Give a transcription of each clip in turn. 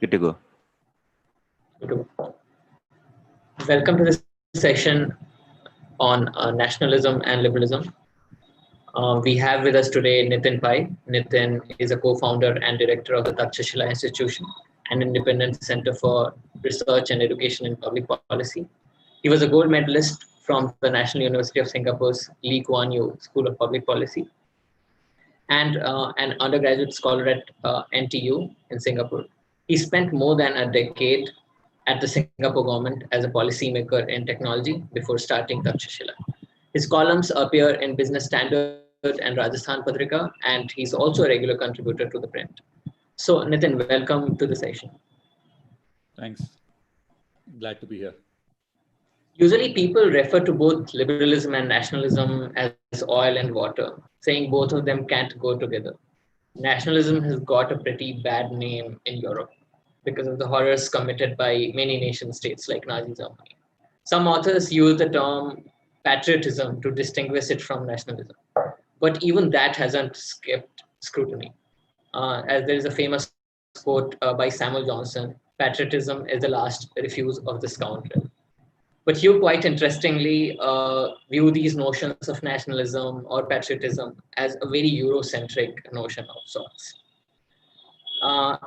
Good to go. Welcome to this session on nationalism and liberalism. We have with us today Nitin Pai. Nitin is a co-founder and director of the Takshashila Institution, an independent center for research and education in public policy. He was a gold medalist from the National University of Singapore's Lee Kuan Yew School of Public Policy and an undergraduate scholar at NTU in Singapore. He spent more than a decade at the Singapore government as a policymaker in technology before starting Takshashila. His columns appear in Business Standard and Rajasthan Patrika, and he's also a regular contributor to the print. So, Nitin, welcome to the session. Thanks. Glad to be here. Usually, people refer to both liberalism and nationalism as oil and water, saying both of them can't go together. Nationalism has got a pretty bad name in Europe because of the horrors committed by many nation states like Nazi Germany. Some authors use the term patriotism to distinguish it from nationalism, but even that hasn't escaped scrutiny. As there is a famous quote by Samuel Johnson, patriotism is the last refuge of the scoundrel. But you quite interestingly view these notions of nationalism or patriotism as a very Eurocentric notion of sorts.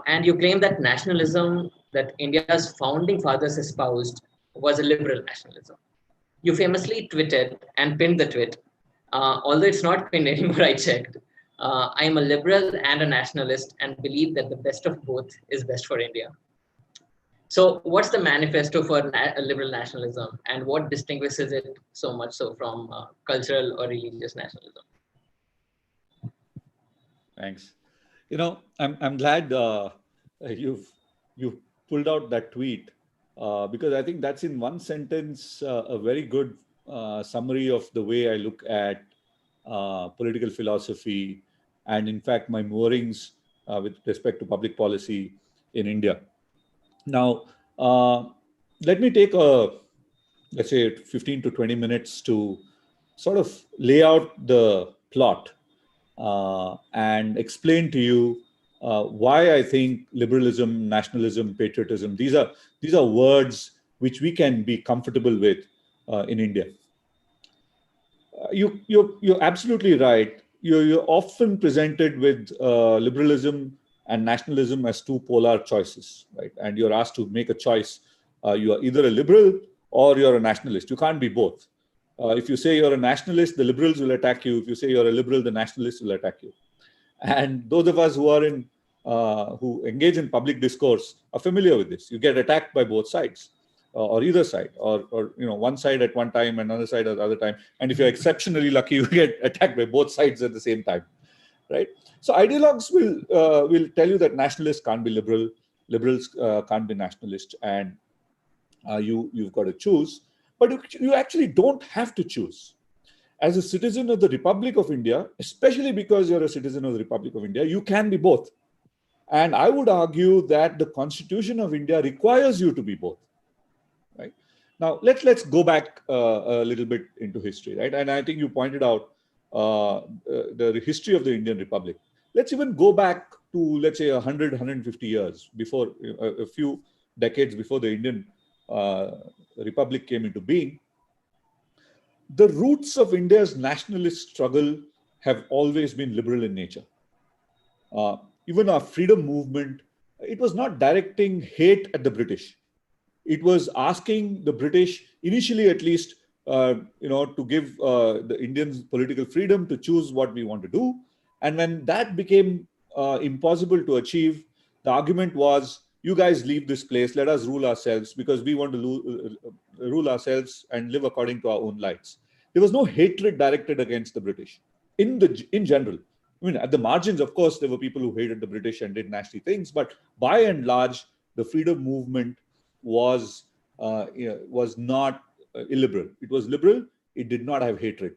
And you claim that nationalism that India's founding fathers espoused was a liberal nationalism. You famously tweeted and pinned the tweet. Although it's not pinned anymore, I checked. I am a liberal and a nationalist and believe that the best of both is best for India. So what's the manifesto for liberal nationalism and what distinguishes it so much so from cultural or religious nationalism? Thanks. You know, I'm glad you've pulled out that tweet because I think that's in one sentence a very good summary of the way I look at political philosophy and in fact my moorings with respect to public policy in India. Now, let me take let's say 15 to 20 minutes to sort of lay out the plot and explain to you why I think liberalism, nationalism, patriotism, these are words which we can be comfortable with in India. You're absolutely right. You're often presented with liberalism and nationalism as two polar choices, right? And you're asked to make a choice. You are either a liberal or you're a nationalist. You can't be both. If you say you're a nationalist, the liberals will attack you. If you say you're a liberal, the nationalists will attack you. And those of us who are who engage in public discourse are familiar with this. You get attacked by both sides, or either side, or one side at one time and another side at the other time. And if you're exceptionally lucky, you get attacked by both sides at the same time, right? So ideologues will tell you that nationalists can't be liberal, liberals can't be nationalist, and you've got to choose. But you actually don't have to choose. As a citizen of the Republic of India, especially because you're a citizen of the Republic of India, you can be both. And I would argue that the Constitution of India requires you to be both. Right? Now, let's go back a little bit into history, right? And I think you pointed out the history of the Indian Republic. Let's even go back to, let's say, 100, 150 years before, a few decades before the Indian Republic came into being. The roots of India's nationalist struggle have always been liberal in nature. Even our freedom movement, it was not directing hate at the British. It was asking the British, initially at least, to give the Indians political freedom to choose what we want to do. And when that became impossible to achieve, the argument was, you guys leave this place, let us rule ourselves because we want to rule ourselves and live according to our own lights. There was no hatred directed against the British in general. I mean, at the margins, of course, there were people who hated the British and did nasty things, but by and large, the freedom movement was not illiberal. It was liberal. It did not have hatred.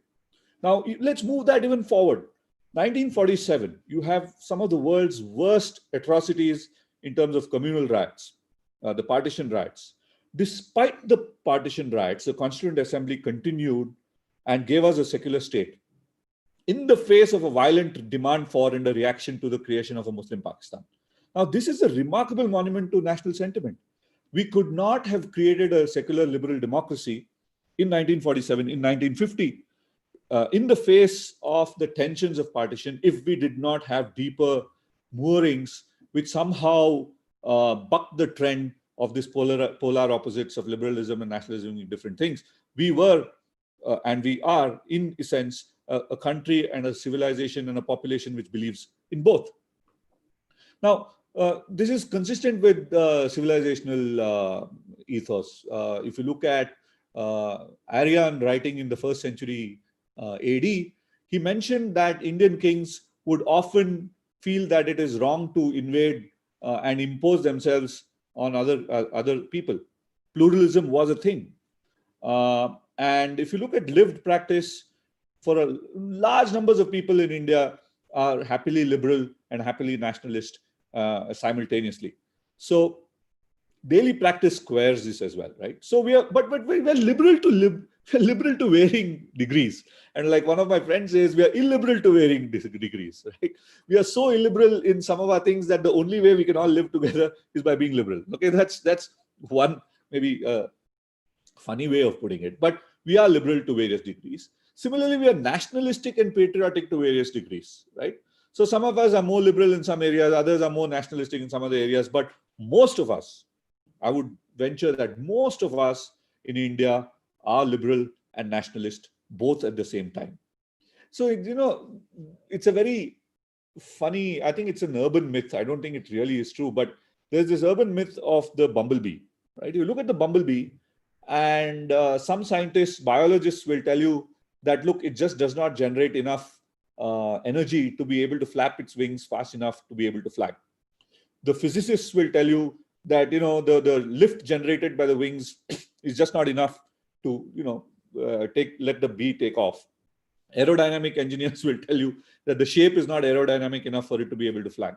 Now, let's move that even forward. 1947, you have some of the world's worst atrocities in terms of communal riots, the partition riots. Despite the partition riots, the Constituent Assembly continued and gave us a secular state in the face of a violent demand for and a reaction to the creation of a Muslim Pakistan. Now, this is a remarkable monument to national sentiment. We could not have created a secular liberal democracy in 1947, in 1950, in the face of the tensions of partition, if we did not have deeper moorings which somehow bucked the trend of this polar opposites of liberalism and nationalism in different things. We were and we are, in a sense, a country and a civilization and a population which believes in both. Now, this is consistent with civilizational ethos. If you look at Aryan writing in the 1st century AD, he mentioned that Indian kings would often feel that it is wrong to invade and impose themselves on other people. Pluralism was a thing. And if you look at lived practice, for a large numbers of people in India are happily liberal and happily nationalist simultaneously. So daily practice squares this as well, right? So we are, but we're liberal to we're liberal to varying degrees. And like one of my friends says, we are illiberal to varying degrees, right? We are so illiberal in some of our things that the only way we can all live together is by being liberal. Okay, that's one maybe funny way of putting it, but we are liberal to various degrees. Similarly, we are nationalistic and patriotic to various degrees, right? So some of us are more liberal in some areas, others are more nationalistic in some other areas, but most of us, I would venture that most of us in India are liberal and nationalist, both at the same time. So, it's a very funny, I think it's an urban myth. I don't think it really is true, but there's this urban myth of the bumblebee, right? You look at the bumblebee and some scientists, biologists will tell you that, look, it just does not generate enough energy to be able to flap its wings fast enough to be able to fly. The physicists will tell you that, the lift generated by the wings is just not enough to, let the bee take off. Aerodynamic engineers will tell you that the shape is not aerodynamic enough for it to be able to fly.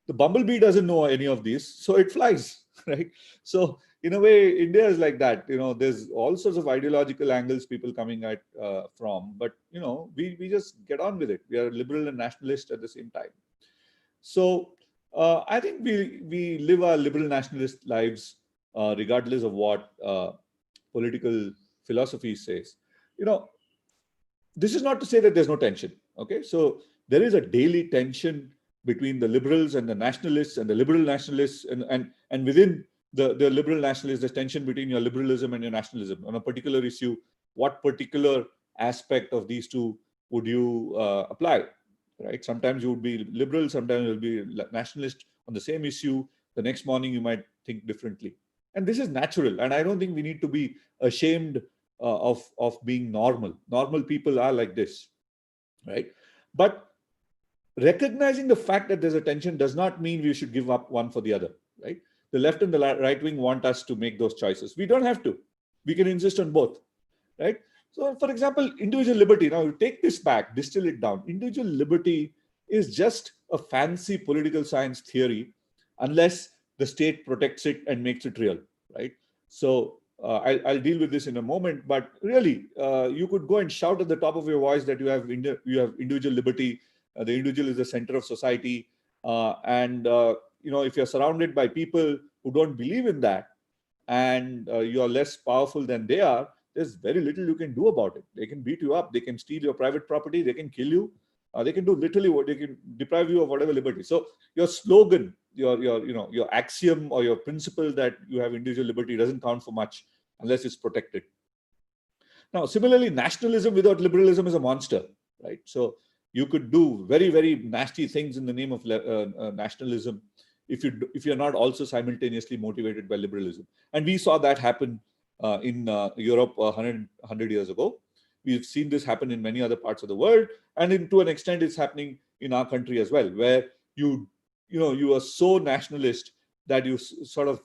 The bumblebee doesn't know any of these, so it flies, right? So in a way, India is like that. There's all sorts of ideological angles people coming at from, but we just get on with it. We are liberal and nationalist at the same time. So I think we live our liberal nationalist lives regardless of what political philosophy says. This is not to say that there's no tension. Okay, so there is a daily tension between the liberals and the nationalists and the liberal nationalists, and within the liberal nationalists, there's tension between your liberalism and your nationalism on a particular issue. What particular aspect of these two would you apply? Right? Sometimes you would be liberal, sometimes you'll be nationalist on the same issue. The next morning you might think differently, and this is natural. And I don't think we need to be ashamed of being normal. Normal people are like this, right? But recognizing the fact that there's a tension does not mean we should give up one for the other, right? The left and the right wing want us to make those choices. We don't have to. We can insist on both, right? So, for example, individual liberty. Now, you take this back, distill it down. Individual liberty is just a fancy political science theory unless the state protects it and makes it real, right? So, I'll deal with this in a moment, but really, you could go and shout at the top of your voice that you have individual liberty. The individual is the center of society, and if you're surrounded by people who don't believe in that, and you are less powerful than they are, there's very little you can do about it. They can beat you up, they can steal your private property, they can kill you, they can do literally what they can, deprive you of whatever liberty. So your slogan, your axiom or your principle that you have individual liberty doesn't count for much unless it's protected. Now, similarly, nationalism without liberalism is a monster, right? So you could do very, very nasty things in the name of nationalism if you're not also simultaneously motivated by liberalism. And we saw that happen in Europe 100 years ago. We've seen this happen in many other parts of the world, and to an extent, it's happening in our country as well, where you are so nationalist that you sort of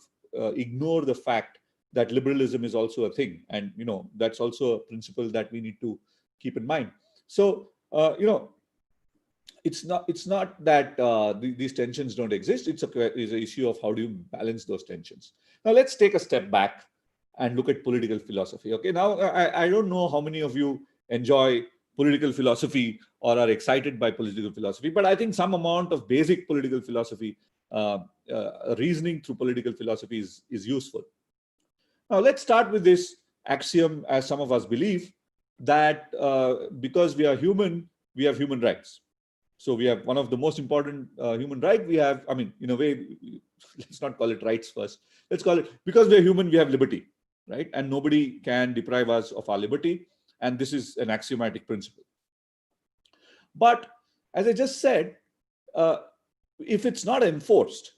ignore the fact that liberalism is also a thing, and that's also a principle that we need to keep in mind. So it's not that these tensions don't exist. It's an issue of how do you balance those tensions. Now let's take a step back and look at political philosophy. Okay, now I don't know how many of you enjoy political philosophy or are excited by political philosophy, but I think some amount of basic political philosophy reasoning through political philosophy is useful. Now, let's start with this axiom, as some of us believe, that because we are human, we have human rights. So we have one of the most important human right we have. I mean, in a way, let's not call it rights first. Let's call it, because we're human, we have liberty, right? And nobody can deprive us of our liberty. And this is an axiomatic principle. But as I just said, if it's not enforced,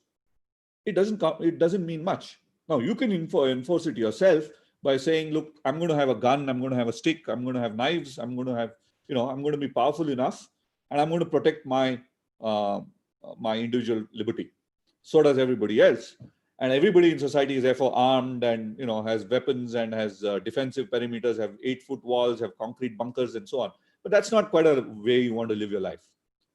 it doesn't mean much. Now, you can enforce it yourself by saying, look, I'm going to have a gun, I'm going to have a stick, I'm going to have knives, I'm going to have, I'm going to be powerful enough, and I'm going to protect my my individual liberty. So does everybody else. And everybody in society is therefore armed and has weapons and has defensive perimeters, have 8-foot walls, have concrete bunkers, and so on. But that's not quite a way you want to live your life,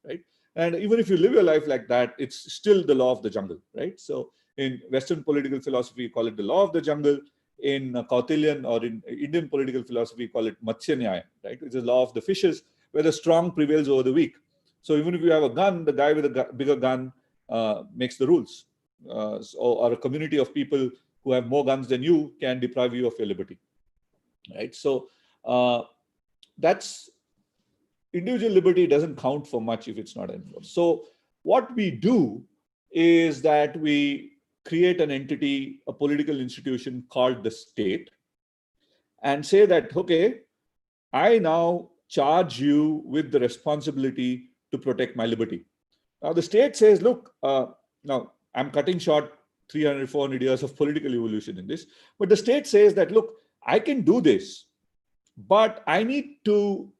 right? And even if you live your life like that, it's still the law of the jungle, right? So in Western political philosophy, you call it the law of the jungle. In Kautilian or in Indian political philosophy, we call it Matsya Nyaya, right? It's the law of the fishes, where the strong prevails over the weak. So even if you have a gun, the guy with a bigger gun makes the rules. Or a community of people who have more guns than you can deprive you of your liberty, right? So that's individual liberty doesn't count for much if it's not enforced. So what we do is that we create an entity, a political institution called the state, and say that, okay, I now charge you with the responsibility to protect my liberty. Now the state says, look, now I'm cutting short 300, 400 years of political evolution in this, but the state says that, look, I can do this, but I need to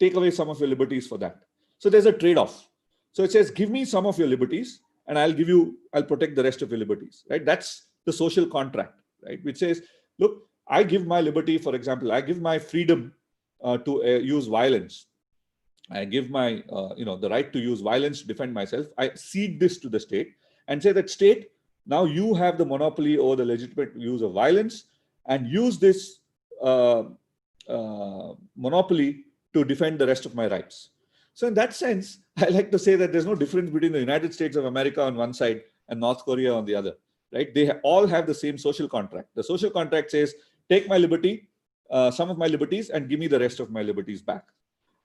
take away some of your liberties for that. So there's a trade-off. So it says, give me some of your liberties and I'll protect the rest of your liberties, right? That's the social contract, right? Which says, look, I give my liberty, for example, I give my freedom to use violence. I give my, the right to use violence to defend myself. I cede this to the state and say that state, now you have the monopoly over the legitimate use of violence and use this monopoly to defend the rest of my rights. So in that sense, I like to say that there's no difference between the United States of America on one side and North Korea on the other, right? They all have the same social contract. The social contract says, take my liberty, some of my liberties, and give me the rest of my liberties back.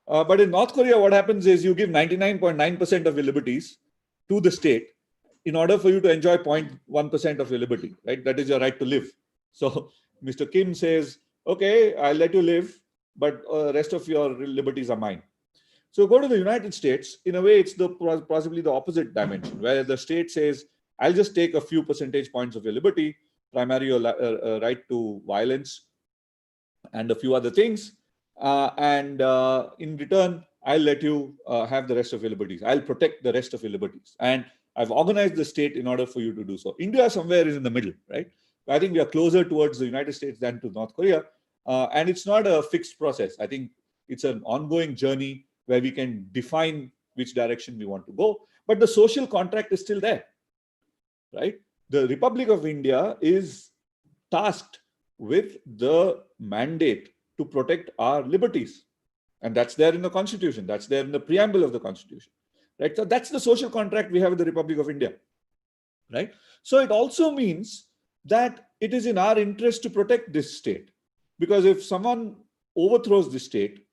But in North Korea, what happens is you give 99.9% of your liberties to the state in order for you to enjoy 0.1% of your liberty, right? That is your right to live. So Mr. Kim says, okay, I'll let you live, but rest of your liberties are mine. So go to the United States, in a way, it's possibly the opposite dimension, where the state says, I'll just take a few percentage points of your liberty, primarily your right to violence and a few other things. And in return, I'll let you have the rest of your liberties. I'll protect the rest of your liberties. And I've organized the state in order for you to do so. India somewhere is in the middle, right? I think we are closer towards the United States than to North Korea. And it's not a fixed process. I think it's an ongoing journey where we can define which direction we want to go. But the social contract is still there, right? The Republic of India is tasked with the mandate to protect our liberties. And that's there in the Constitution. That's there in the preamble of the Constitution, right? So that's the social contract we have with the Republic of India, right? So it also means that it is in our interest to protect this state. Because if someone overthrows the state,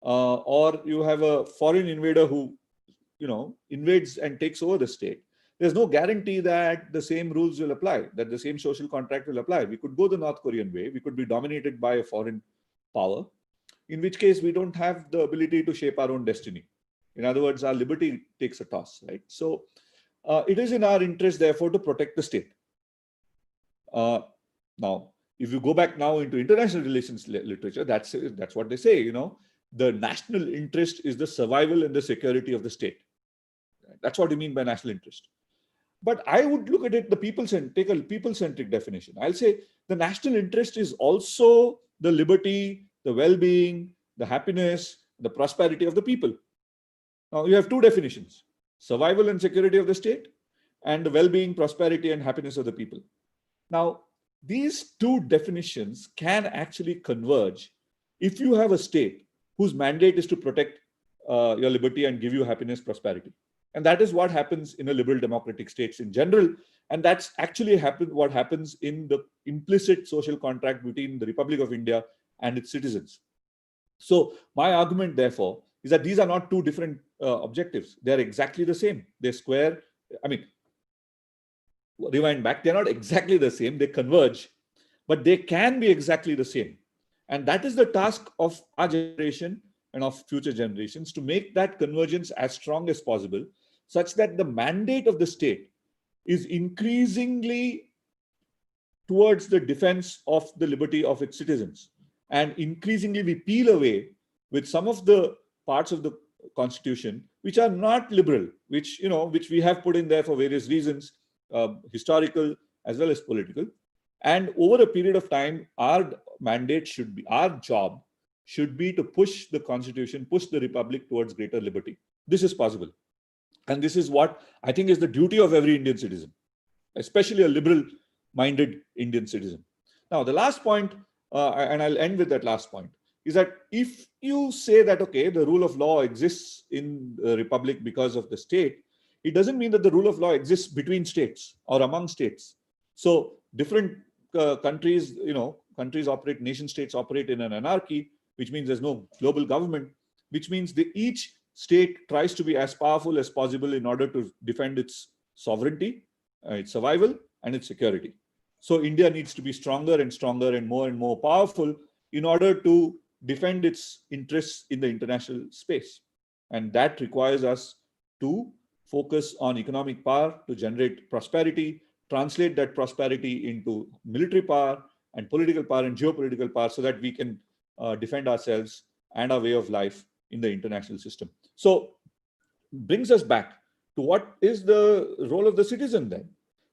or you have a foreign invader who, invades and takes over the state, there's no guarantee that the same rules will apply, that the same social contract will apply. We could go the North Korean way. We could be dominated by a foreign power, in which case we don't have the ability to shape our own destiny. In other words, our liberty takes a toss, right? So it is in our interest, therefore, to protect the state. Now, if you go back now into international relations literature, that's what they say, the national interest is the survival and the security of the state. That's what you mean by national interest. But I would look at it, take a people-centric definition. I'll say the national interest is also the liberty, the well-being, the happiness, the prosperity of the people. Now you have two definitions: survival and security of the state, and the well-being, prosperity, and happiness of the people. Now, these two definitions can actually converge if you have a state whose mandate is to protect your liberty and give you happiness, prosperity. And that is what happens in a liberal democratic states in general. And that's actually what happens in the implicit social contract between the Republic of India and its citizens. So my argument, therefore, is that these are not two different objectives. They are exactly the same. They square, I mean, rewind back, they're not exactly the same. They converge, but they can be exactly the same. And that is the task of our generation and of future generations, to make that convergence as strong as possible, such that the mandate of the state is increasingly towards the defense of the liberty of its citizens. And increasingly we peel away with some of the parts of the constitution which are not liberal, which we have put in there for various reasons, historical as well as political. And over a period of time, our mandate should be, our job should be to push the constitution, push the republic towards greater liberty. This is possible. And this is what I think is the duty of every Indian citizen, especially a liberal-minded Indian citizen. Now, the last point, and I'll end with that last point, is that if you say that, okay, the rule of law exists in the republic because of the state, it doesn't mean that the rule of law exists between states or among states. So different countries, countries operate, nation states operate in an anarchy, which means there's no global government, which means each state tries to be as powerful as possible in order to defend its sovereignty, its survival, and its security. So India needs to be stronger and more powerful in order to defend its interests in the international space. And that requires us to focus on economic power to generate prosperity, translate that prosperity into military power and political power and geopolitical power, so that we can defend ourselves and our way of life in the international system. So brings us back to what is the role of the citizen then.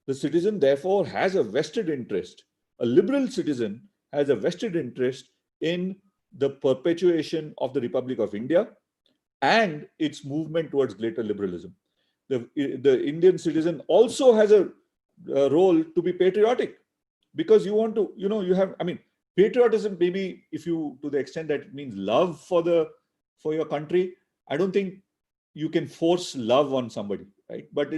The citizen, therefore, has a vested interest. A liberal citizen has a vested interest in the perpetuation of the Republic of India and its movement towards greater liberalism. The Indian citizen also has a role to be patriotic, because you want to, patriotism, maybe if you, to the extent that it means love for your country, I don't think you can force love on somebody, right? But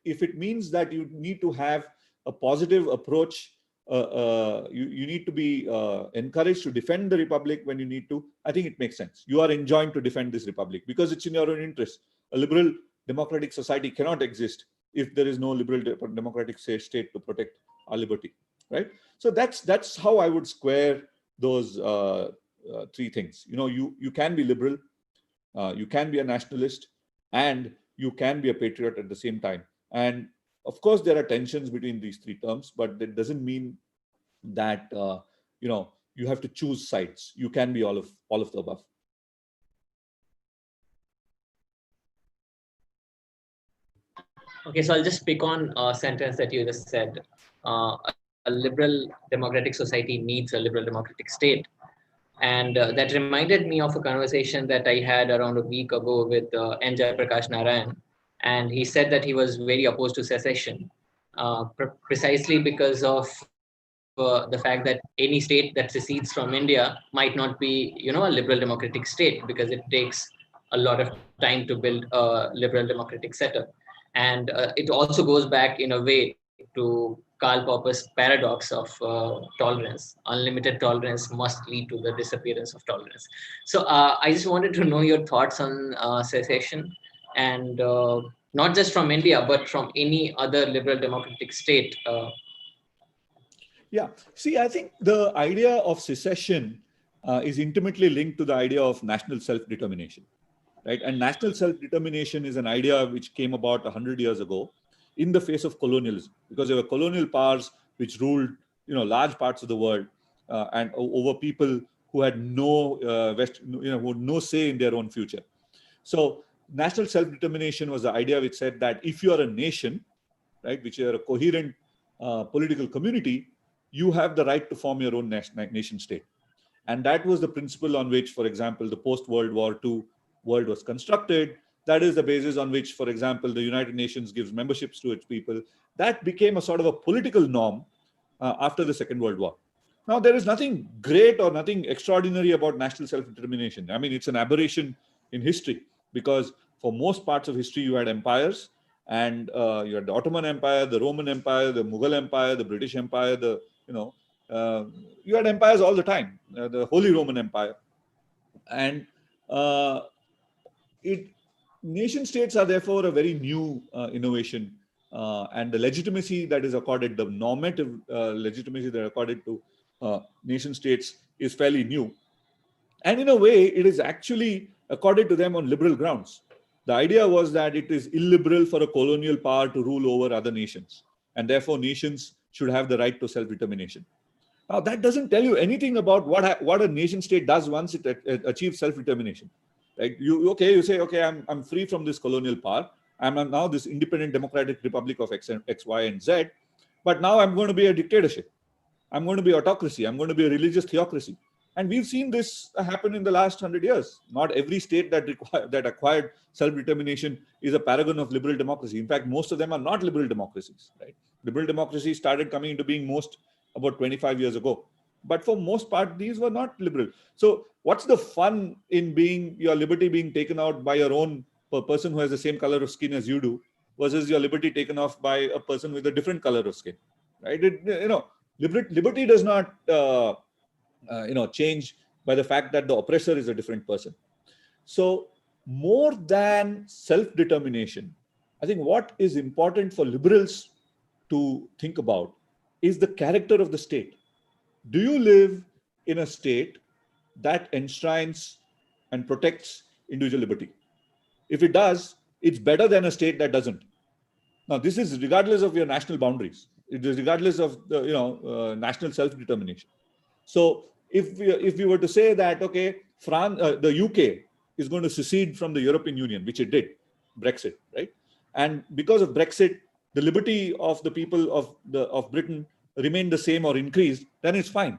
if it means that you need to have a positive approach, you need to be encouraged to defend the republic when you need to, I think it makes sense. You are enjoined to defend this republic because it's in your own interest. A liberal democratic society cannot exist if there is no liberal democratic state to protect our liberty, right? So that's how I would square those three things. You can be liberal, you can be a nationalist, and you can be a patriot at the same time. And of course, there are tensions between these three terms, but that doesn't mean that you have to choose sides. You can be all of the above. Okay, so I'll just pick on a sentence that you just said. A liberal democratic society needs a liberal democratic state. And that reminded me of a conversation that I had around a week ago with N. Jayaprakash Narayan. And he said that he was very opposed to secession, precisely because of the fact that any state that secedes from India might not be, a liberal democratic state, because it takes a lot of time to build a liberal democratic setup. And it also goes back in a way to Karl Popper's paradox of tolerance. Unlimited tolerance must lead to the disappearance of tolerance. So I just wanted to know your thoughts on secession, and not just from India, but from any other liberal democratic state. Yeah, see, I think the idea of secession is intimately linked to the idea of national self-determination, right? And national self-determination is an idea which came about 100 years ago in the face of colonialism, because there were colonial powers which ruled, large parts of the world, and over people who had no who had no say in their own future. So national self-determination was the idea which said that if you are a nation, right, which are a coherent political community, you have the right to form your own nation state. And that was the principle on which, for example, the post-World War II world was constructed. That is the basis on which, for example, the United Nations gives memberships to its people. That became a sort of a political norm after the Second World War. Now, there is nothing great or nothing extraordinary about national self-determination. I mean, it's an aberration in history, because For most parts of history, you had empires, and you had the Ottoman Empire, the Roman Empire, the Mughal Empire, the British Empire, uh, you had empires all the time, the Holy Roman Empire. And uh, it nation states are therefore a very new innovation, and the legitimacy that is accorded, the normative legitimacy that is accorded to nation states is fairly new. And in a way, it is actually accorded to them on liberal grounds. The idea was that it is illiberal for a colonial power to rule over other nations, and therefore nations should have the right to self-determination. Now, that doesn't tell you anything about what a nation state does once it achieves self-determination. Right? You say, okay, I'm free from this colonial power. I'm now this independent democratic republic of X, Y, and Z. But now I'm going to be a dictatorship. I'm going to be autocracy. I'm going to be a religious theocracy. And we've seen this happen in the last 100 years. Not every state that acquired self-determination is a paragon of liberal democracy. In fact, most of them are not liberal democracies. Right? Liberal democracy started coming into being about 25 years ago. But for most part, these were not liberal. So what's the fun in your liberty being taken out by your own person who has the same color of skin as you do, versus your liberty taken off by a person with a different color of skin, right? Liberty does not change by the fact that the oppressor is a different person. So more than self-determination, I think what is important for liberals to think about is the character of the state. Do you live in a state that enshrines and protects individual liberty? If it does, it's better than a state that doesn't. Now, this is regardless of your national boundaries. It is regardless of the national self-determination. So, if we were to say that, okay, the UK is going to secede from the European Union, which it did, Brexit, right? And because of Brexit, the liberty of the people of Britain remained the same or increased, then it's fine.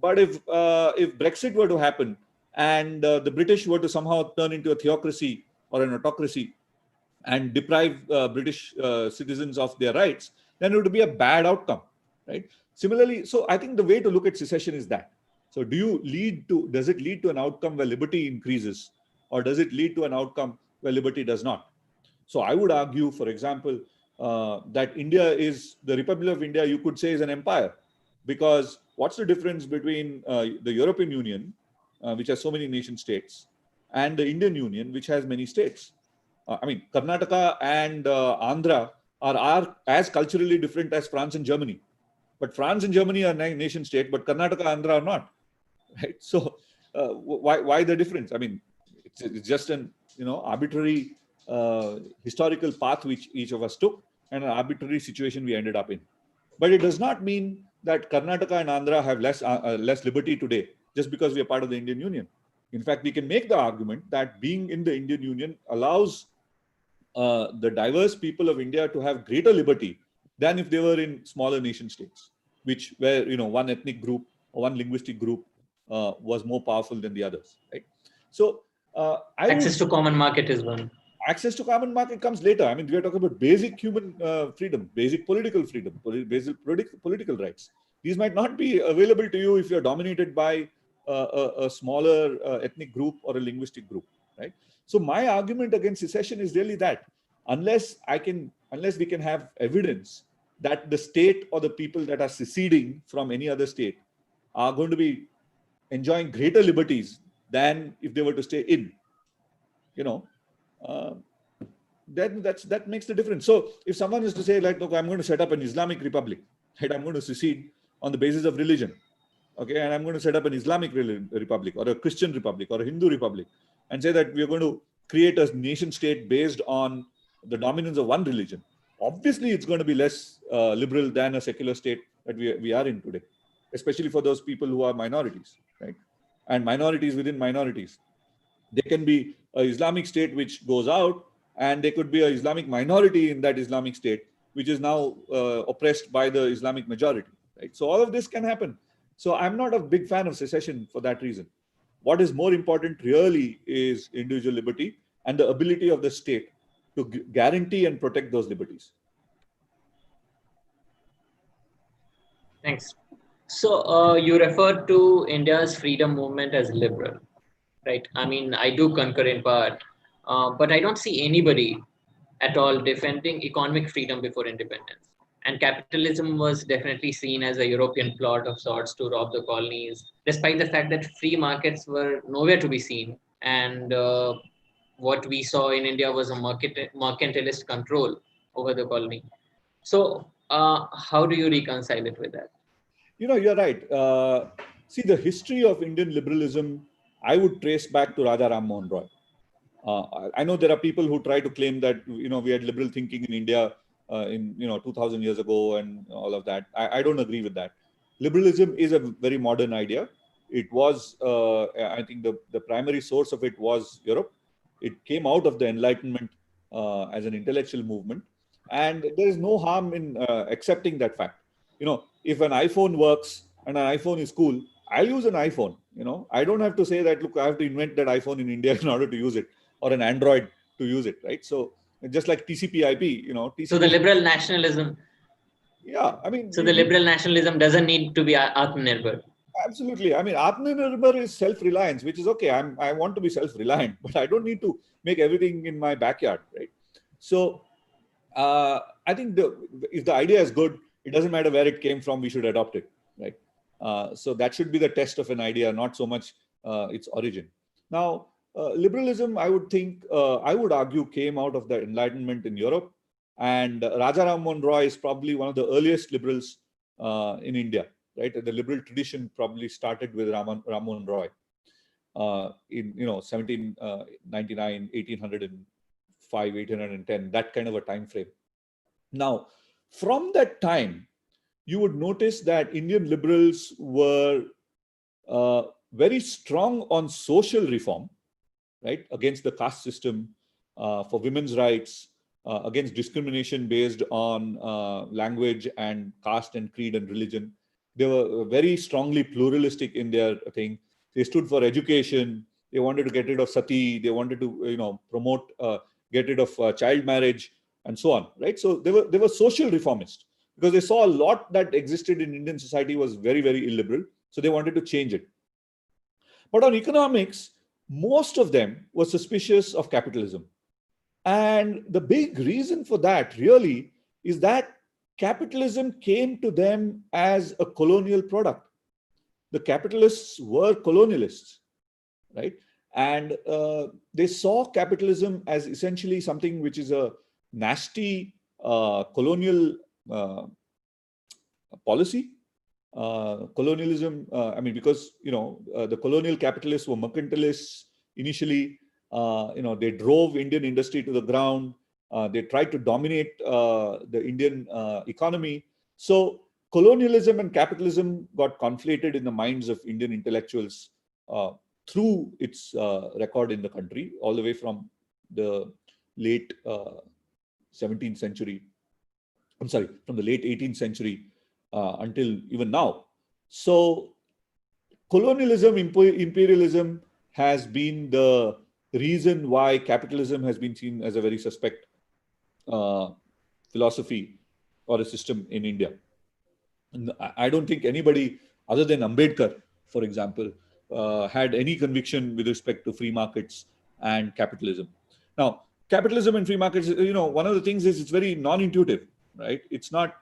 But if Brexit were to happen and the British were to somehow turn into a theocracy or an autocracy and deprive British citizens of their rights, then it would be a bad outcome, right? Similarly, so I think the way to look at secession is that. So does it lead to an outcome where liberty increases, or does it lead to an outcome where liberty does not? So I would argue, for example, that the Republic of India, you could say, is an empire. Because what's the difference between the European Union, which has so many nation states, and the Indian Union, which has many states? Karnataka and Andhra are as culturally different as France and Germany. But France and Germany are nation states, but Karnataka and Andhra are not. Right? So why the difference? It's just an arbitrary historical path which each of us took, and an arbitrary situation we ended up in. But it does not mean that Karnataka and Andhra have less liberty today just because we are part of the Indian Union. In fact, we can make the argument that being in the Indian Union allows the diverse people of India to have greater liberty than if they were in smaller nation states, where one ethnic group or one linguistic group was more powerful than the others, right? So access to common market is one. Access to common market comes later. We are talking about basic human freedom, basic political freedom, basic political rights. These might not be available to you if you're dominated by a smaller ethnic group or a linguistic group, right? So my argument against secession is really that unless we can have evidence that the state or the people that are seceding from any other state are going to be enjoying greater liberties than if they were to stay in, that makes the difference. So if someone is to say, like, look, I'm going to set up an Islamic republic, right? I'm going to secede on the basis of religion, okay, and I'm going to set up an Islamic republic or a Christian republic or a Hindu republic, and say that we are going to create a nation state based on the dominance of one religion. Obviously, it's going to be less liberal than a secular state that we are in today, especially for those people who are minorities, right? And minorities within minorities. There can be an Islamic state which goes out, and there could be an Islamic minority in that Islamic state, which is now oppressed by the Islamic majority, right? So all of this can happen. So I'm not a big fan of secession for that reason. What is more important really is individual liberty and the ability of the state to guarantee and protect those liberties. Thanks. So you referred to India's freedom movement as liberal, right? I do concur in part. But I don't see anybody at all defending economic freedom before independence. And capitalism was definitely seen as a European plot of sorts to rob the colonies, despite the fact that free markets were nowhere to be seen. And what we saw in India was a mercantilist control over the colony. So, how do you reconcile it with that? You're right. See, the history of Indian liberalism, I would trace back to Raja Ram Mohan Roy. I know there are people who try to claim that we had liberal thinking in India in 2000 years ago and all of that. I don't agree with that. Liberalism is a very modern idea. It was, I think, the primary source of it was Europe. It came out of the Enlightenment as an intellectual movement, and there is no harm in accepting that fact. If an iPhone works and an iPhone is cool, I'll use an iPhone. I don't have to say that, look, I have to invent that iPhone in India in order to use it, or an Android to use it, right? So just like TCP/IP, So the TCP. liberal nationalism. Yeah, I mean, So the liberal nationalism doesn't need to be Atmanirbhar. absolutely. I mean, Atmanirbhar is self-reliance, which is okay. I want to be self-reliant, but I don't need to make everything in my backyard, right? So I think if the idea is good, it doesn't matter where it came from. We should adopt it, right? So that should be the test of an idea, not so much its origin. Now, liberalism, I would argue, came out of the Enlightenment in Europe, and Raja Ram Mohan Roy is probably one of the earliest liberals in India, right? The liberal tradition probably started with Ram Mohan Roy in 1799, 1805, 1810, that kind of a time frame. Now, from that time, you would notice that Indian liberals were very strong on social reform, right, against the caste system, for women's rights, against discrimination based on language and caste and creed and religion. They were very strongly pluralistic in their thing. They stood for education. They wanted to get rid of sati. They wanted to, promote, get rid of child marriage and so on, right? So they were social reformists because they saw a lot that existed in Indian society was very, very illiberal. So they wanted to change it. But on economics, most of them were suspicious of capitalism. And the big reason for that really is that capitalism came to them as a colonial product. The capitalists were colonialists, right? And they saw capitalism as essentially something which is a nasty colonial policy. Colonialism, because, the colonial capitalists were mercantilists initially. They drove Indian industry to the ground. They tried to dominate the Indian economy. So colonialism and capitalism got conflated in the minds of Indian intellectuals through its record in the country, all the way from the late 17th century. From the late 18th century until even now. So colonialism, imperialism has been the reason why capitalism has been seen as a very suspect philosophy or a system in India. And I don't think anybody other than Ambedkar, for example, had any conviction with respect to free markets and capitalism. Now, capitalism and free markets, one of the things is it's very non-intuitive, right? It's not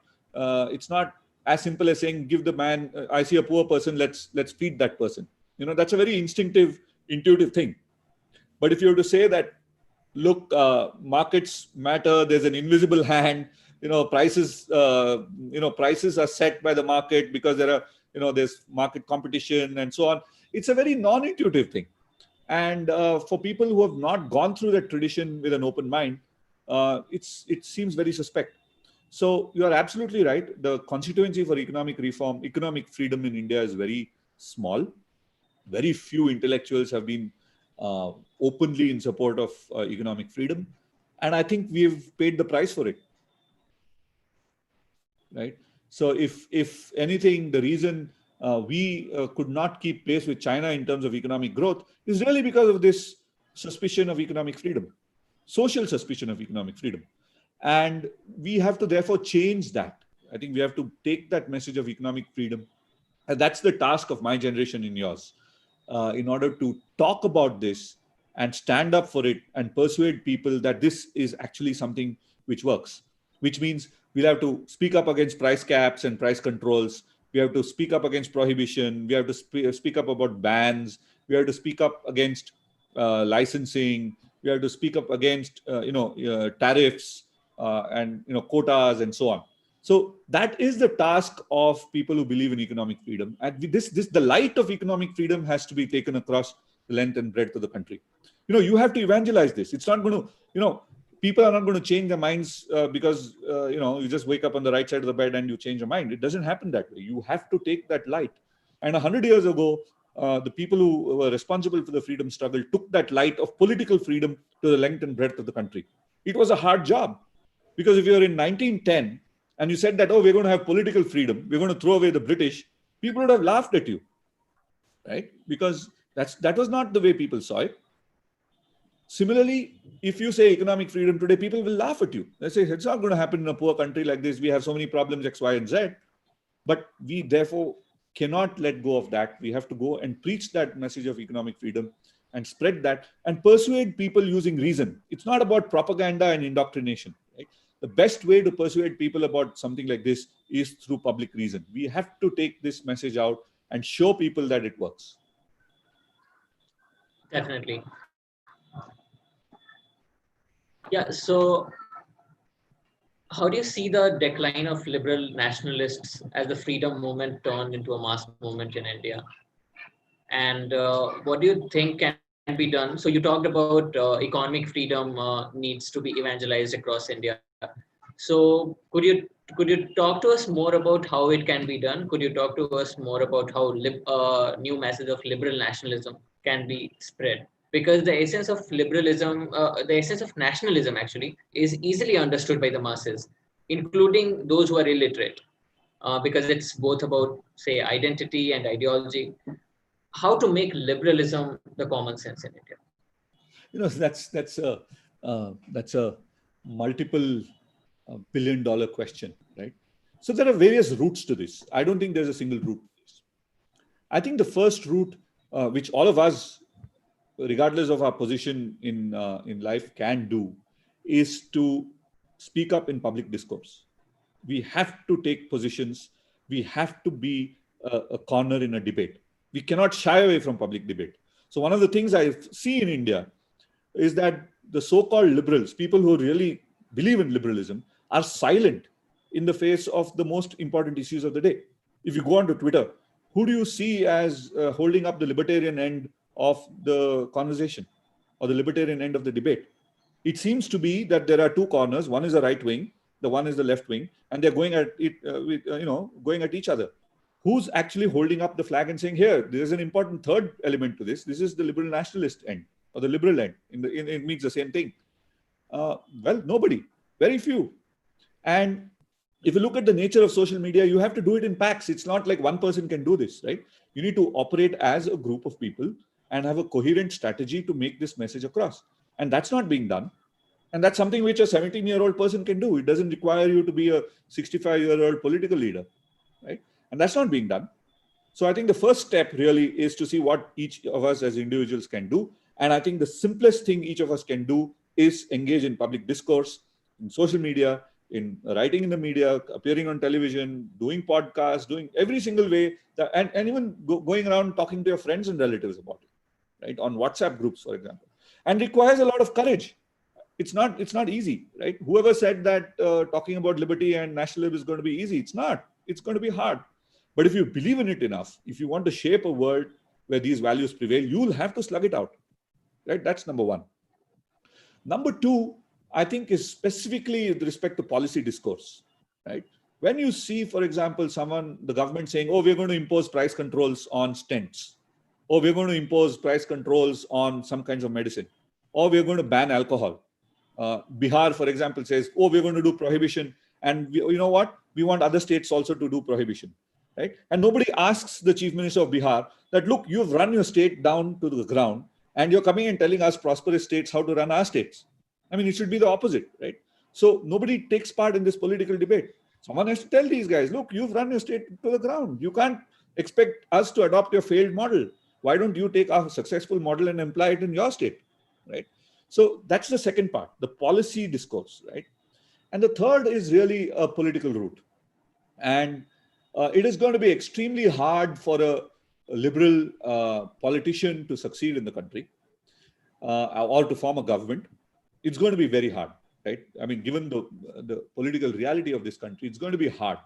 as simple as saying, give the man, I see a poor person, let's feed that person. That's a very instinctive, intuitive thing. But if you were to say that, look, markets matter, there's an invisible hand, prices are set by the market because there are, there's market competition and so on. It's a very non-intuitive thing. And for people who have not gone through that tradition with an open mind, it seems very suspect. So you are absolutely right. The constituency for economic reform, economic freedom in India is very small. Very few intellectuals have been openly in support of economic freedom. And I think we've paid the price for it. Right? So if anything, the reason we could not keep pace with China in terms of economic growth is really because of this suspicion of economic freedom, social suspicion of economic freedom. And we have to therefore change that. I think we have to take that message of economic freedom. And that's the task of my generation and yours, in order to talk about this and stand up for it and persuade people that this is actually something which works, which means we'll have to speak up against price caps and price controls. We have to speak up against prohibition. We have to speak up about bans. We have to speak up against licensing. We have to speak up against tariffs and quotas and so on. So that is the task of people who believe in economic freedom. And the light of economic freedom has to be taken across the length and breadth of the country. You have to evangelize this. It's not going to, people are not going to change their minds because, you just wake up on the right side of the bed and you change your mind. It doesn't happen that way. You have to take that light. And 100 years ago, the people who were responsible for the freedom struggle took that light of political freedom to the length and breadth of the country. It was a hard job, because if you're in 1910 and you said that, oh, we're going to have political freedom, we're going to throw away the British, people would have laughed at you, right? Because that was not the way people saw it. Similarly, if you say economic freedom today, people will laugh at you. They say, it's not going to happen in a poor country like this. We have so many problems, X, Y, and Z. But we therefore cannot let go of that. We have to go and preach that message of economic freedom and spread that and persuade people using reason. It's not about propaganda and indoctrination. Right? The best way to persuade people about something like this is through public reason. We have to take this message out and show people that it works. Definitely. Yeah, so how do you see the decline of liberal nationalists as the freedom movement turned into a mass movement in India? And what do you think can be done? So you talked about economic freedom needs to be evangelized across India. So could you talk to us more about how it can be done? Could you talk to us more about how new message of liberal nationalism can be spread? Because the essence of liberalism, the essence of nationalism actually is easily understood by the masses, including those who are illiterate, because it's both about, say, identity and ideology. How to make liberalism the common sense in India? That's a multiple billion-dollar question, right? So there are various routes to this. I don't think there's a single route to this. I think the first route, which all of us, regardless of our position in life, can do, is to speak up in public discourse. We have to take positions. We have to be a corner in a debate. We cannot shy away from public debate. So one of the things I see in India is that the so-called liberals, people who really believe in liberalism, are silent in the face of the most important issues of the day. If you go onto Twitter, who do you see as holding up the libertarian end of the conversation or the libertarian end of the debate? It seems to be that there are two corners. One is the right wing, the one is the left wing, and they're going at it, going at each other. Who's actually holding up the flag and saying, here, there's an important third element to this. This is the liberal nationalist end or the liberal end. It means the same thing. Well, nobody, very few. And if you look at the nature of social media, you have to do it in packs. It's not like one person can do this, right? You need to operate as a group of people and have a coherent strategy to make this message across. And that's not being done. And that's something which a 17-year-old person can do. It doesn't require you to be a 65-year-old political leader, right? And that's not being done. So I think the first step really is to see what each of us as individuals can do. And I think the simplest thing each of us can do is engage in public discourse, in social media, in writing in the media, appearing on television, doing podcasts, doing every single way, and even going around talking to your friends and relatives about it, right? On WhatsApp groups, for example. And requires a lot of courage. It's not easy, right? Whoever said that talking about liberty and nationalism is going to be easy, it's not. It's going to be hard. But if you believe in it enough, if you want to shape a world where these values prevail, you'll have to slug it out, right? That's number one. Number two, I think, is specifically with respect to policy discourse, right? When you see, for example, the government saying, oh, we're going to impose price controls on stents, or we're going to impose price controls on some kinds of medicine, or we're going to ban alcohol. Bihar, for example, says, oh, we're going to do prohibition. And you know what? We want other states also to do prohibition, right? And nobody asks the chief minister of Bihar that, look, you've run your state down to the ground and you're coming and telling us prosperous states how to run our states. I mean, it should be the opposite, right? So nobody takes part in this political debate. Someone has to tell these guys, look, you've run your state to the ground. You can't expect us to adopt your failed model. Why don't you take our successful model and apply it in your state? right? So that's the second part, the policy discourse, right? And the third is really a political route. And it is going to be extremely hard for a liberal politician to succeed in the country or to form a government. It's going to be very hard, right? I mean, given the political reality of this country, it's going to be hard.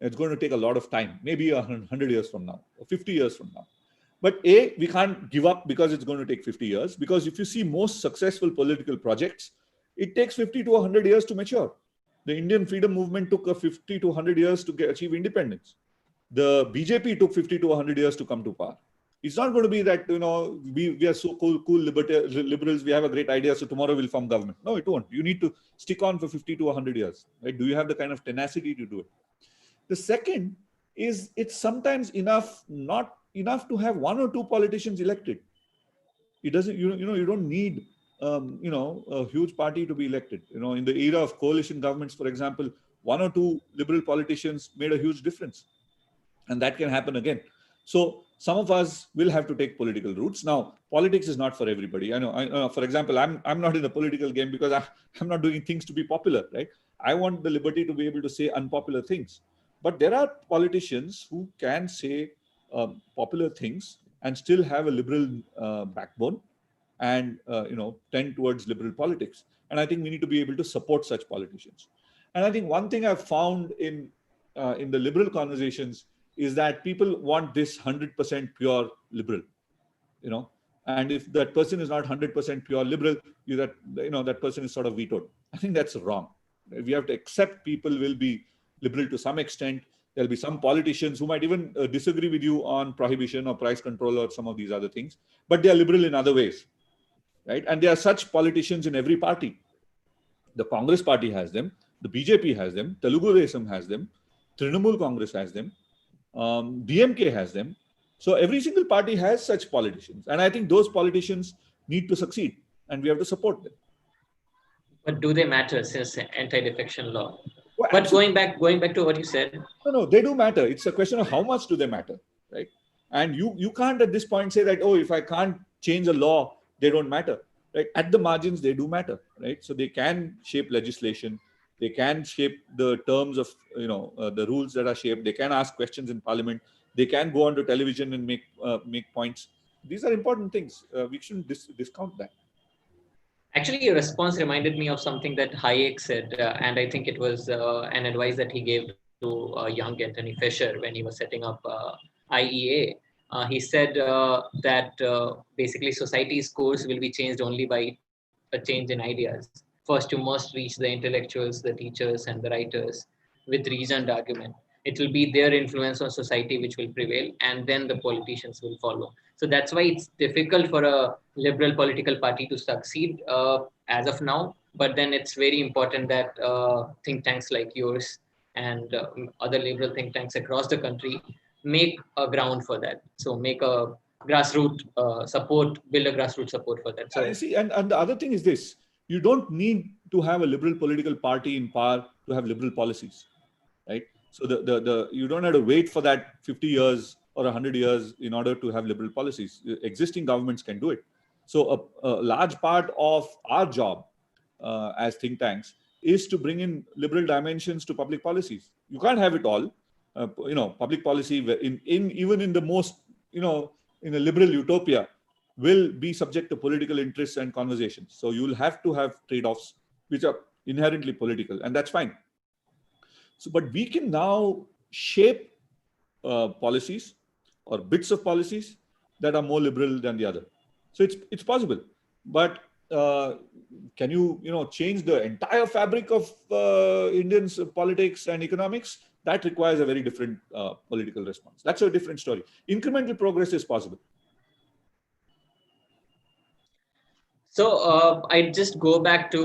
It's going to take a lot of time, maybe 100 years from now, or 50 years from now. But we can't give up because it's going to take 50 years. Because if you see most successful political projects, it takes 50 to 100 years to mature. The Indian freedom movement took 50 to 100 years to achieve independence. The BJP took 50 to 100 years to come to power. It's not going to be that, we are so cool liberals, we have a great idea, so tomorrow we'll form government. No, it won't. You need to stick on for 50 to 100 years. Right? Do you have the kind of tenacity to do it? The second is it's sometimes not enough to have one or two politicians elected. It doesn't, you don't need, a huge party to be elected. In the era of coalition governments, for example, one or two liberal politicians made a huge difference. And that can happen again. So some of us will have to take political routes. Now, politics is not for everybody. I know, for example, I'm not in the political game because I'm not doing things to be popular, right? I want the liberty to be able to say unpopular things. But there are politicians who can say popular things and still have a liberal backbone and tend towards liberal politics. And I think we need to be able to support such politicians. And I think one thing I've found in the liberal conversations is that people want this 100% pure liberal, and if that person is not 100% pure liberal, that person is sort of vetoed. I think that's wrong. We have to accept people will be liberal to some extent. There'll be some politicians who might even disagree with you on prohibition or price control or some of these other things, but they are liberal in other ways, right? And there are such politicians in every party. The Congress party has them, the BJP has them, Telugu Desam has them, Trinamool Congress has them, DMK has them. So every single party has such politicians. And I think those politicians need to succeed and we have to support them. But do they matter since anti-defection law? Well, but going back to what you said. No, they do matter. It's a question of how much do they matter, right? And you can't at this point say that, oh, if I can't change a law, they don't matter, right? At the margins, they do matter, right? So they can shape legislation. They can shape the terms of, the rules that are shaped. They can ask questions in parliament. They can go onto television and make points. These are important things. We shouldn't discount that. Actually, your response reminded me of something that Hayek said, and I think it was an advice that he gave to young Anthony Fisher when he was setting up IEA. He said that basically society's course will be changed only by a change in ideas. First, you must reach the intellectuals, the teachers, and the writers with reasoned argument. It will be their influence on society which will prevail, and then the politicians will follow. So that's why it's difficult for a liberal political party to succeed as of now. But then it's very important that think tanks like yours and other liberal think tanks across the country make a ground for that. So make a grassroots build a grassroots support for that. So you see, and the other thing is this: you don't need to have a liberal political party in power to have liberal policies, right? So you don't have to wait for that 50 years or 100 years in order to have liberal policies. Existing governments can do it. So a large part of our job as think tanks is to bring in liberal dimensions to public policies. You can't have it all. Public policy even in the most, in a liberal utopia will be subject to political interests and conversations. So you will have to have trade-offs which are inherently political, and that's fine. So, but we can now shape policies or bits of policies that are more liberal than the other. So it's possible, but can you change the entire fabric of Indians' politics and economics? That requires a very different political response. That's a different story. Incremental progress is possible. So I just go back to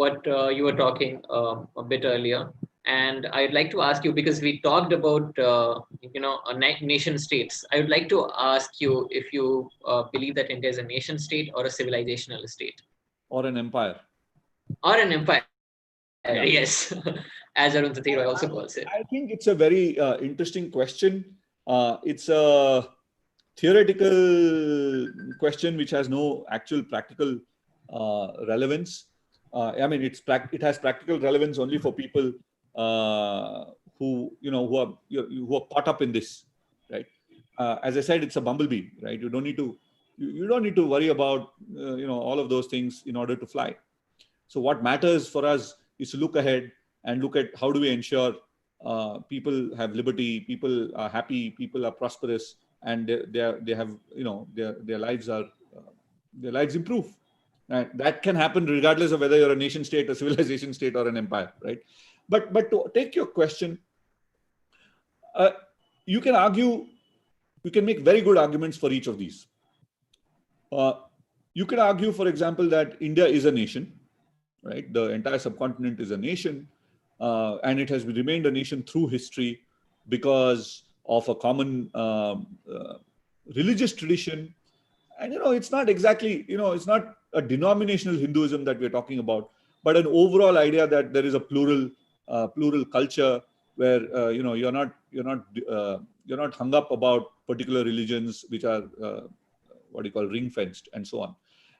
what you were talking a bit earlier, and I'd like to ask you, because we talked about nation states. I would like to ask you if you believe that India is a nation state or a civilizational state, or an empire, Yeah. Yes, as Arundhati Roy also calls it. I think it's a very interesting question. It's a theoretical question which has no actual practical relevance. I mean, it has practical relevance only for people who are caught up in this, right? As I said, it's a bumblebee, right? You don't need to worry about all of those things in order to fly. So what matters for us is to look ahead and look at how do we ensure people have liberty, people are happy, people are prosperous, and they have their lives are their lives improve. And that can happen regardless of whether you're a nation state, a civilization state, or an empire, right? But to take your question, uh, you can argue, you can make very good arguments for each of these. Uh, you can argue, for example, that India is a nation, right? The entire subcontinent is a nation, and it has remained a nation through history because of a common religious tradition. And it's not exactly, it's not a denominational Hinduism that we're talking about, but an overall idea that there is a plural culture where you're not hung up about particular religions which are what you call ring fenced and so on.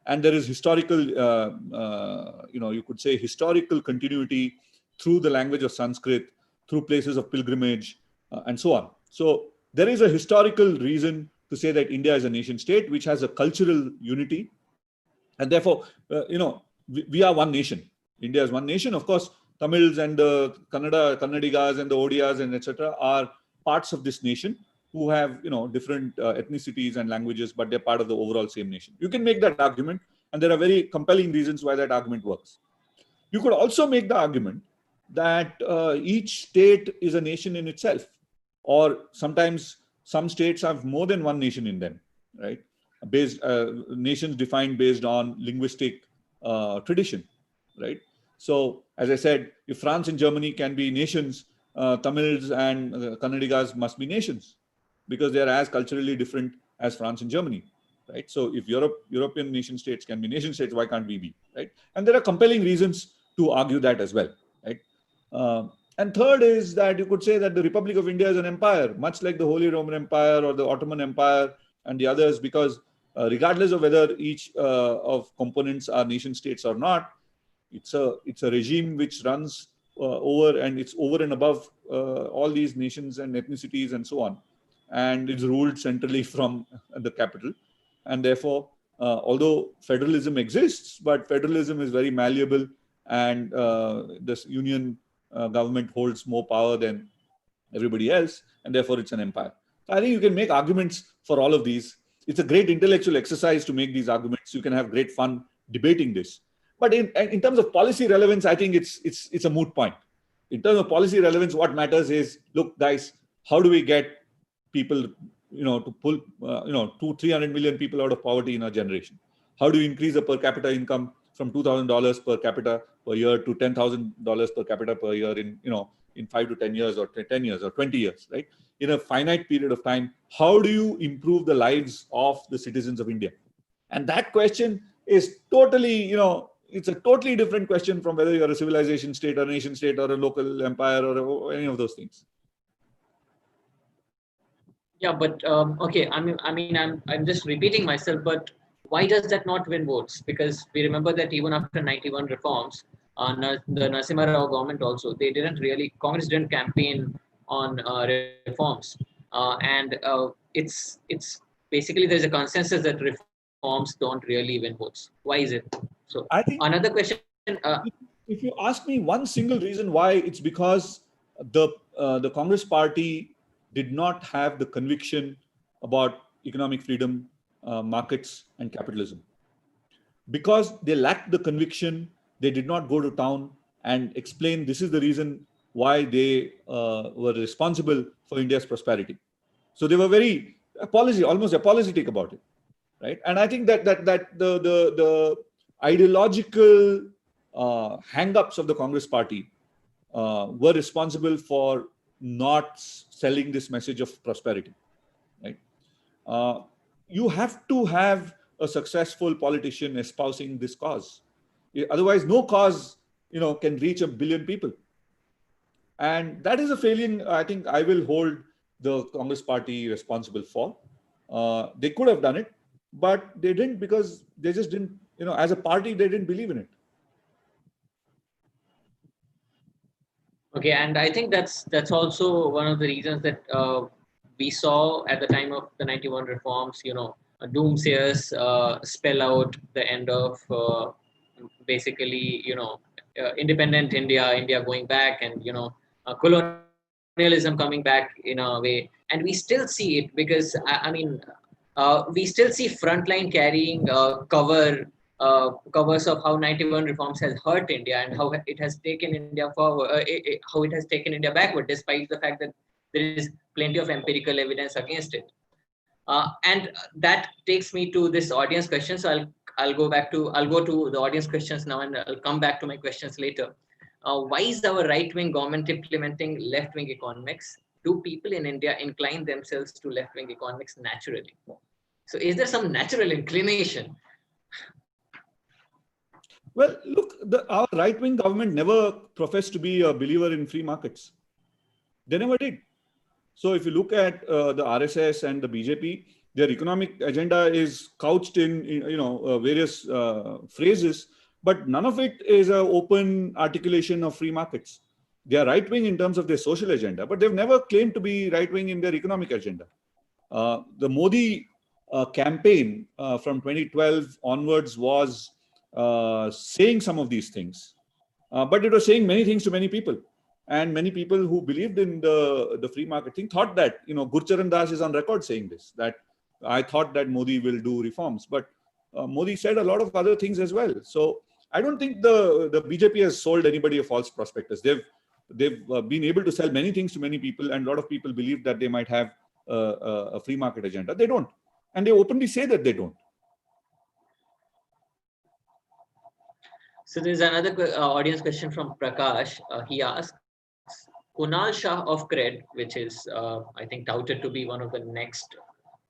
And there is historical, you could say historical continuity through the language of Sanskrit, through places of pilgrimage, and so on. So there is a historical reason to say that India is a nation state which has a cultural unity, and therefore, we are one nation. India is one nation. Of course, Tamils and the Kannadigas and the Odias and etc. are parts of this nation who have different ethnicities and languages, but they're part of the overall same nation. You can make that argument, and there are very compelling reasons why that argument works. You could also make the argument that each state is a nation in itself, or sometimes some states have more than one nation in them, right? Nations defined based on linguistic tradition, right? So, as I said, if France and Germany can be nations, Tamils and Kannadigas must be nations because they are as culturally different as France and Germany, right? So, if European nation states can be nation states, why can't we be, right? And there are compelling reasons to argue that as well, right? And third is that you could say that the Republic of India is an empire, much like the Holy Roman Empire or the Ottoman Empire and the others, because regardless of whether each of components are nation states or not, it's a regime which runs over and above all these nations and ethnicities and so on, and it's ruled centrally from the capital. And therefore, although federalism exists, but federalism is very malleable, and this union government holds more power than everybody else, and therefore it's an empire. So I think you can make arguments for all of these. It's a great intellectual exercise to make these arguments. You can have great fun debating this. But in terms of policy relevance, I think it's a moot point. In terms of policy relevance, what matters is, look, guys, how do we get people, to pull, 200-300 million people out of poverty in a generation? How do you increase the per capita income from $2,000 per capita per year to $10,000 per capita per year in 5 to 10 years or 10 years or 20 years, right? In a finite period of time, how do you improve the lives of the citizens of India? And that question is totally, it's a totally different question from whether you're a civilization state or a nation state or a local empire or any of those things. Yeah, but okay. I'm just repeating myself. But why does that not win votes? Because we remember that even after 91 reforms, the Narasimha Rao government also, Congress didn't campaign on reforms, and it's basically there's a consensus that reforms don't really win votes. Why is it? So I think another question. If you ask me one single reason why, it's because the Congress party did not have the conviction about economic freedom, markets, and capitalism. Because they lacked the conviction, they did not go to town and explain this is the reason why they were responsible for India's prosperity. So they were very almost apologetic about it, right? And I think that the ideological hang-ups of the Congress party were responsible for not selling this message of prosperity, right? You have to have a successful politician espousing this cause. Otherwise, no cause, can reach 1 billion people. And that is a failing I think I will hold the Congress party responsible for. They could have done it, but they didn't, because they just didn't as a party, they didn't believe in it. Okay, and I think that's also one of the reasons that we saw at the time of the 91 reforms, doomsayers spell out the end of basically, independent India going back, and colonialism coming back in a way, and we still see it because I mean, we still see Frontline carrying covers of how 91 reforms has hurt India and how it has taken India forward, how it has taken India backward, despite the fact that there is plenty of empirical evidence against it. And that takes me to this audience question. So I'll go to the audience questions now, and I'll come back to my questions later. Why is our right-wing government implementing left-wing economics? Do people in India incline themselves to left-wing economics naturally? So is there some natural inclination? Well, look, our right-wing government never professed to be a believer in free markets. They never did. So if you look at the RSS and the BJP, their economic agenda is couched in various phrases, but none of it is an open articulation of free markets. They are right-wing in terms of their social agenda, but they've never claimed to be right-wing in their economic agenda. The Modi campaign from 2012 onwards was saying some of these things, but it was saying many things to many people. And many people who believed in the free market thing thought that, Gurcharan Das is on record saying this, that I thought that Modi will do reforms, but Modi said a lot of other things as well. So I don't think the BJP has sold anybody a false prospectus. They've been able to sell many things to many people, and a lot of people believe that they might have a free market agenda. They don't. And they openly say that they don't. So there's another audience question from Prakash. He asks, Kunal Shah of Cred, which is, I think, touted to be one of the next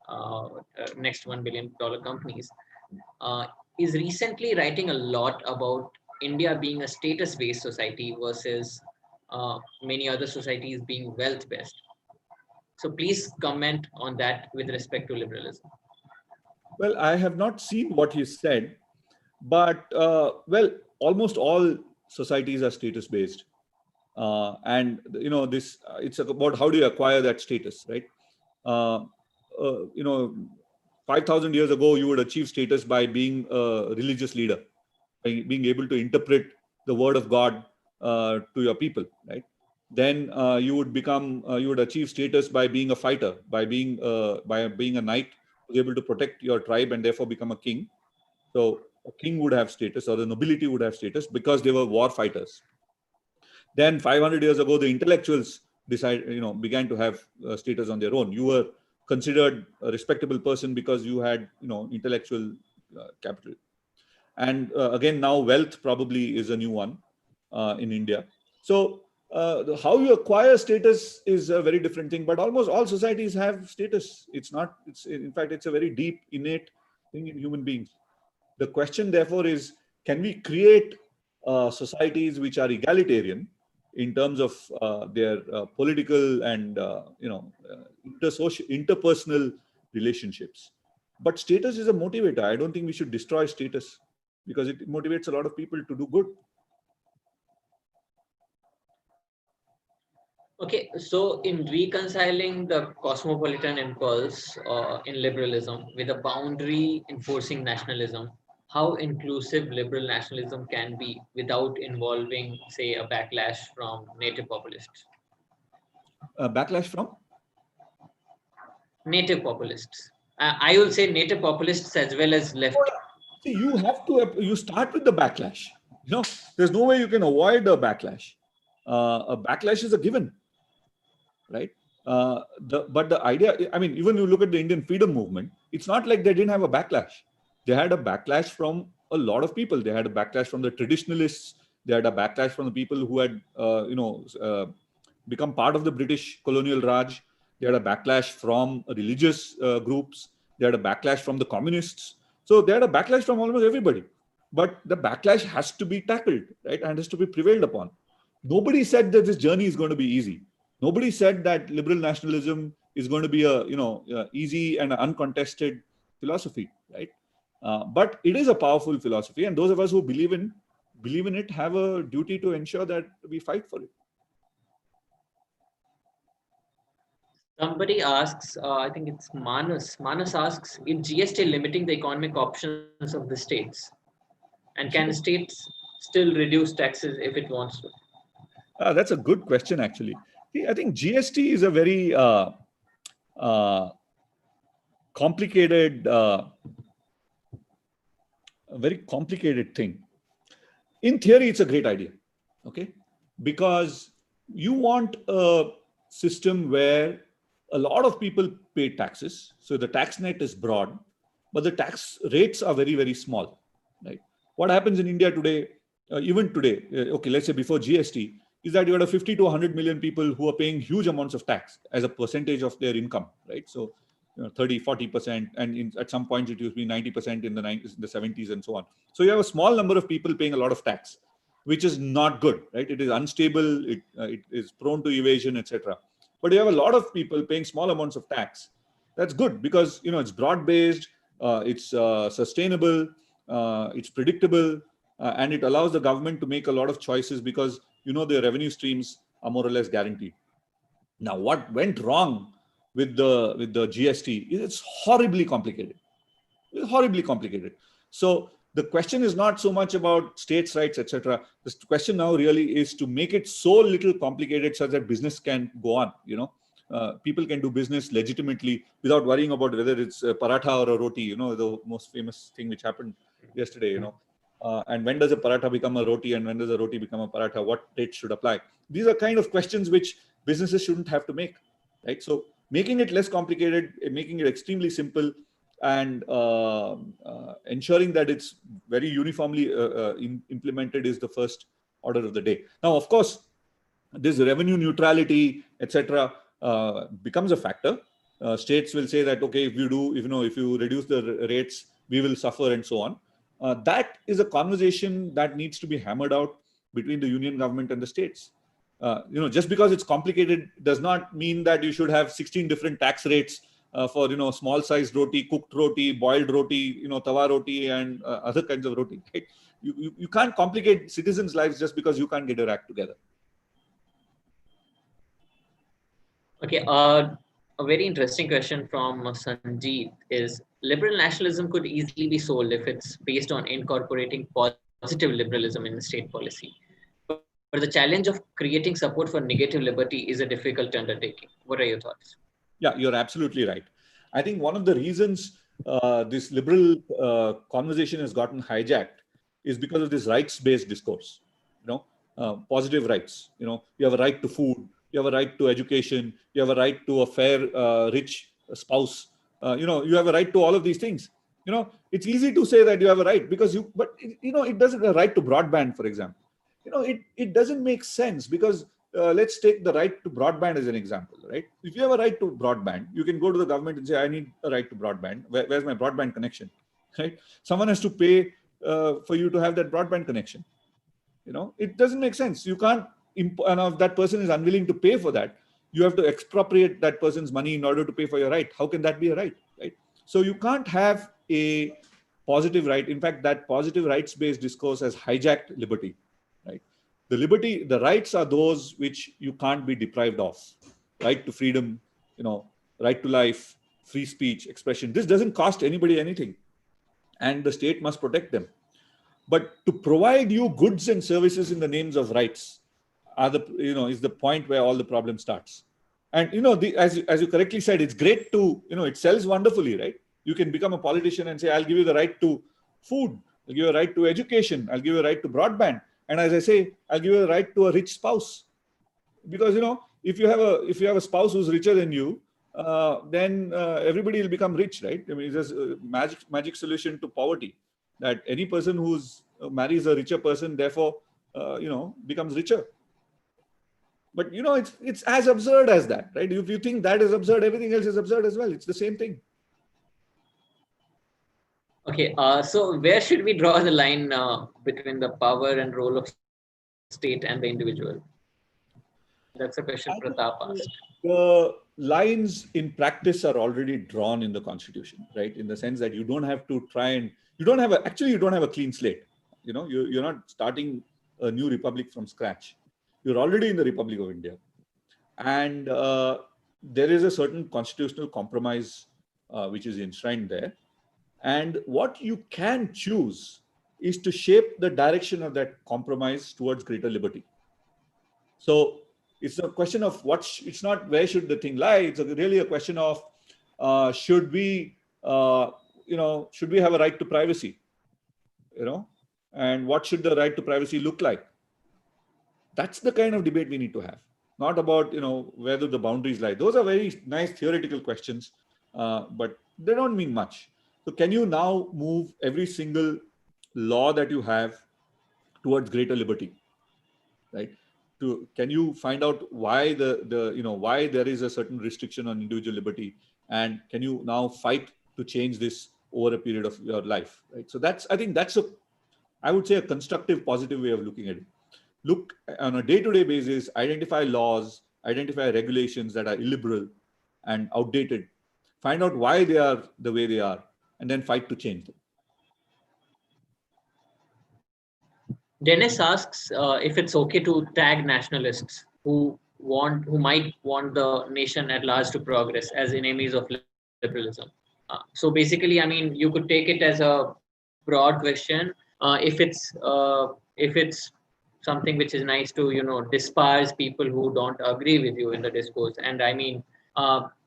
$1 billion companies, is recently writing a lot about India being a status-based society versus many other societies being wealth-based. So please comment on that with respect to liberalism. Well, I have not seen what he said, but almost all societies are status-based. And this it's about how do you acquire that status, right? 5,000 years ago, you would achieve status by being a religious leader, by being able to interpret the word of God to your people, right? Then you would achieve status by being a fighter, by being a knight, who's able to protect your tribe and therefore become a king. So a king would have status, or the nobility would have status, because they were war fighters. Then 500 years ago, the intellectuals began to have status on their own. You were considered a respectable person because you had, intellectual capital. And again, now wealth probably is a new one in India. So how you acquire status is a very different thing, but almost all societies have status. In fact, it's a very deep, innate thing in human beings. The question, therefore, is, can we create societies which are egalitarian in terms of their political and interpersonal relationships? But status is a motivator. I don't think we should destroy status, because it motivates a lot of people to do good. Okay, so in reconciling the cosmopolitan impulse in liberalism with a boundary enforcing nationalism, how inclusive liberal nationalism can be without involving, say, a backlash from native populists? Backlash from? Native populists. I will say native populists as well as left. See, you start with the backlash. There's no way you can avoid a backlash. A backlash is a given, right? But the idea, even you look at the Indian freedom movement, it's not like they didn't have a backlash. They had a backlash from a lot of people. They had a backlash from the traditionalists. They had a backlash from the people who had, become part of the British colonial Raj. They had a backlash from religious groups. They had a backlash from the communists. So they had a backlash from almost everybody. But the backlash has to be tackled, right? And has to be prevailed upon. Nobody said that this journey is going to be easy. Nobody said that liberal nationalism is going to be a easy and uncontested philosophy, right? But it is a powerful philosophy, and those of us who believe in it have a duty to ensure that we fight for it. Somebody asks, I think it's Manas. Manas asks, is GST limiting the economic options of the states? And can states still reduce taxes if it wants to? That's a good question, actually. See, I think GST is a very uh, complicated, thing. In theory, it's a great idea, okay? Because you want a system where a lot of people pay taxes, so the tax net is broad, but the tax rates are very, very small, right? What happens in India today, even today, okay, let's say before GST, is that you had a 50 to 100 million people who are paying huge amounts of tax as a percentage of their income, right? So 30, 40%, and at some points it used to be 90% in the 90s, in the 70s, and so on. So you have a small number of people paying a lot of tax, which is not good, right? It is unstable, it is prone to evasion, etc. But you have a lot of people paying small amounts of tax. That's good because it's broad-based, it's sustainable, it's predictable, and it allows the government to make a lot of choices because the revenue streams are more or less guaranteed. Now, what went wrong with the GST is it's horribly complicated. It's horribly complicated. So the question is not so much about states' rights, etc. The question now really is to make it so little complicated so that business can go on. People can do business legitimately without worrying about whether it's a paratha or a roti. The most famous thing which happened yesterday. And when does a paratha become a roti, and when does a roti become a paratha? What dates should apply? These are kind of questions which businesses shouldn't have to make, right? So making it less complicated, making it extremely simple, and ensuring that it's very uniformly implemented is the first order of the day. Now, of course, this revenue neutrality, etc., becomes a factor. States will say that, okay, if you reduce the rates, we will suffer, and so on. That is a conversation that needs to be hammered out between the union government and the states. Just because it's complicated does not mean that you should have 16 different tax rates for small sized roti, cooked roti, boiled roti, tawa roti, and other kinds of roti. Right? You can't complicate citizens' lives just because you can't get your act together. Okay, a very interesting question from Sanjeev is, liberal nationalism could easily be sold if it's based on incorporating positive liberalism in state policy. But the challenge of creating support for negative liberty is a difficult undertaking. What are your thoughts? Yeah, you're absolutely right. I think one of the reasons this liberal conversation has gotten hijacked is because of this rights-based discourse. Positive rights. You have a right to food, you have a right to education, you have a right to a fair, rich spouse. You have a right to all of these things. It's easy to say that you have a right because it doesn't, a right to broadband, for example. It doesn't make sense because let's take the right to broadband as an example, right? If you have a right to broadband, you can go to the government and say, I need a right to broadband. Where's my broadband connection, right? Someone has to pay for you to have that broadband connection. It doesn't make sense. You can't, and if that person is unwilling to pay for that, you have to expropriate that person's money in order to pay for your right. How can that be a right, right? So you can't have a positive right. In fact, that positive rights-based discourse has hijacked liberty, right? The rights are those which you can't be deprived of. Right to freedom, right to life, free speech, expression. This doesn't cost anybody anything, and the state must protect them. But to provide you goods and services in the names of rights is the point where all the problem starts. And as you correctly said, it's great to it sells wonderfully, right? You can become a politician and say, I'll give you the right to food, I'll give you a right to education, I'll give you a right to broadband, and as I say, I'll give you a right to a rich spouse. Because if you have a spouse who's richer than you, then everybody will become rich, right? I mean, it's just a magic solution to poverty, that any person who's marries a richer person, therefore becomes richer. But it's as absurd as that, right? If you think that is absurd, everything else is absurd as well. It's the same thing. Okay, so where should we draw the line between the power and role of state and the individual? That's a question Pratap asked. The lines in practice are already drawn in the Constitution, right? In the sense that you don't have to try and You don't have you don't have a clean slate. You're not starting a new republic from scratch. You're already in the Republic of India, and there is a certain constitutional compromise which is enshrined there. And what you can choose is to shape the direction of that compromise towards greater liberty. So it's a question of it's not where should the thing lie. It's really a question of should we, should we have a right to privacy, and what should the right to privacy look like? That's the kind of debate we need to have. Not about, whether the boundaries lie. Those are very nice theoretical questions, but they don't mean much. So can you now move every single law that you have towards greater liberty, right? Can you find out why why there is a certain restriction on individual liberty, and can you now fight to change this over a period of your life, right? So I think that's I would say a constructive, positive way of looking at it. Look on a day-to-day basis, identify laws, identify regulations that are illiberal and outdated, find out why they are the way they are, and then fight to change them. Dennis asks if it's okay to tag nationalists who might want the nation at large to progress as enemies of liberalism. So basically, I mean, you could take it as a broad question. If it's something which is nice to despise people who don't agree with you in the discourse, and I mean,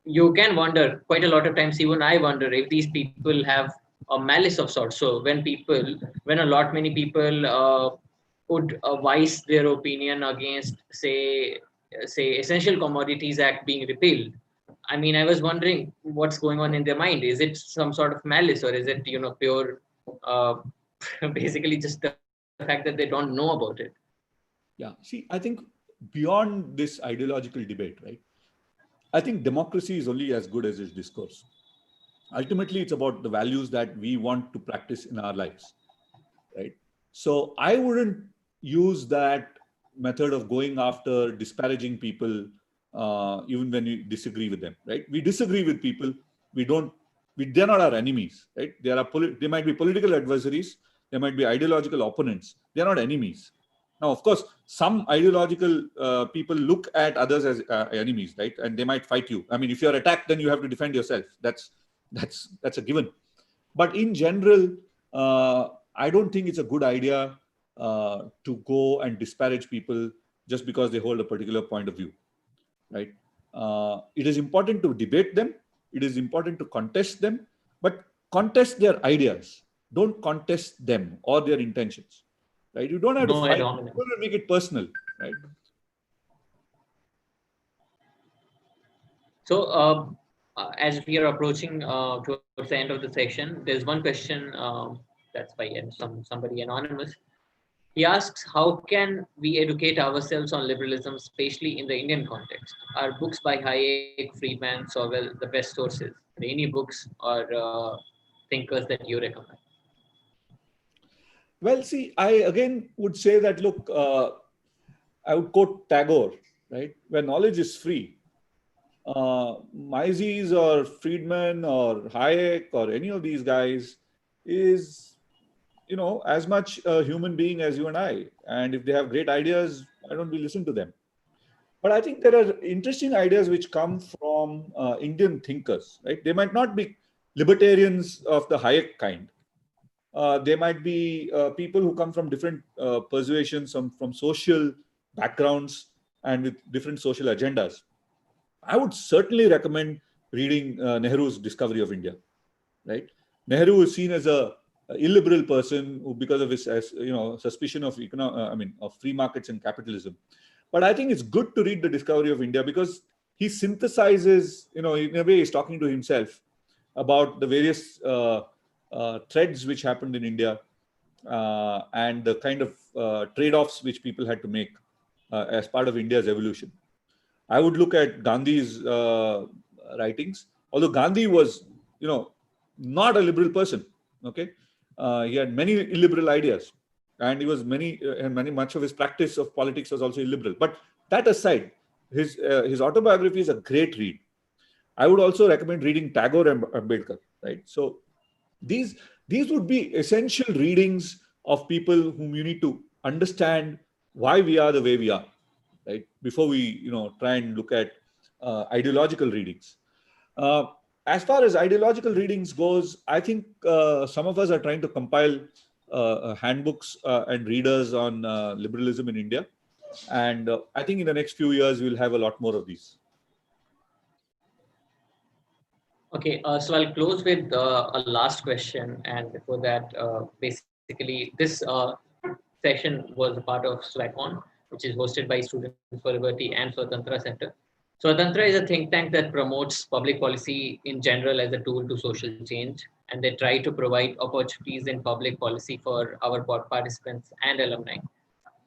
you can wonder quite a lot of times. Even I wonder if these people have a malice of sorts. So when a lot many people would voice their opinion against, say Essential Commodities Act being repealed. I mean, I was wondering what's going on in their mind. Is it some sort of malice, or is it pure, uh, basically just the fact that they don't know about it? Yeah. See, I think beyond this ideological debate, right? I think democracy is only as good as its discourse. Ultimately, it's about the values that we want to practice in our lives, right? So I wouldn't use that method of going after disparaging people, even when you disagree with them, right? We disagree with people. They're not our enemies, right? They might be political adversaries. They might be ideological opponents. They're not enemies. Now, of course, some ideological people look at others as enemies, right? And they might fight you. I mean, if you're attacked, then you have to defend yourself. That's a given. But in general, I don't think it's a good idea to go and disparage people just because they hold a particular point of view, right? It is important to debate them. It is important to contest them, but contest their ideas. Don't contest them or their intentions, right? You don't have to fight. You don't have to make it personal, right? So, as we are approaching towards the end of the section, there's one question that's by somebody anonymous. He asks, how can we educate ourselves on liberalism, especially in the Indian context? Are books by Hayek, Friedman, Sowell the best sources? Any books or thinkers that you recommend? Well, see, I again would say that, look, I would quote Tagore, right? Where knowledge is free. Mises or Friedman or Hayek or any of these guys is, as much a human being as you and I. And if they have great ideas, why don't we listen to them? But I think there are interesting ideas which come from Indian thinkers, right? They might not be libertarians of the Hayek kind. They might be people who come from different persuasions, from social backgrounds and with different social agendas. I would certainly recommend reading Nehru's Discovery of India, right? Nehru is seen as a illiberal person who, because of his suspicion of of free markets and capitalism. But I think it's good to read the Discovery of India because he synthesizes, in a way, he's talking to himself about the various threads which happened in India and the kind of trade-offs which people had to make as part of India's evolution. I would look at Gandhi's writings, although Gandhi was, not a liberal person. Okay, he had many illiberal ideas, and much of his practice of politics was also illiberal. But that aside, his autobiography is a great read. I would also recommend reading Tagore and Ambedkar. Right, so these These would be essential readings of people whom you need to understand why we are the way we are, right? Before we, try and look at ideological readings. Uh, as far as ideological readings goes, I think some of us are trying to compile handbooks and readers on liberalism in India. And I think in the next few years, we'll have a lot more of these. Okay, so I'll close with a last question. And before that, basically, this session was a part of SWACON, which is hosted by Students for Liberty and Swatantrata Center. Swatantra is a think tank that promotes public policy in general as a tool to social change, and they try to provide opportunities in public policy for our participants and alumni.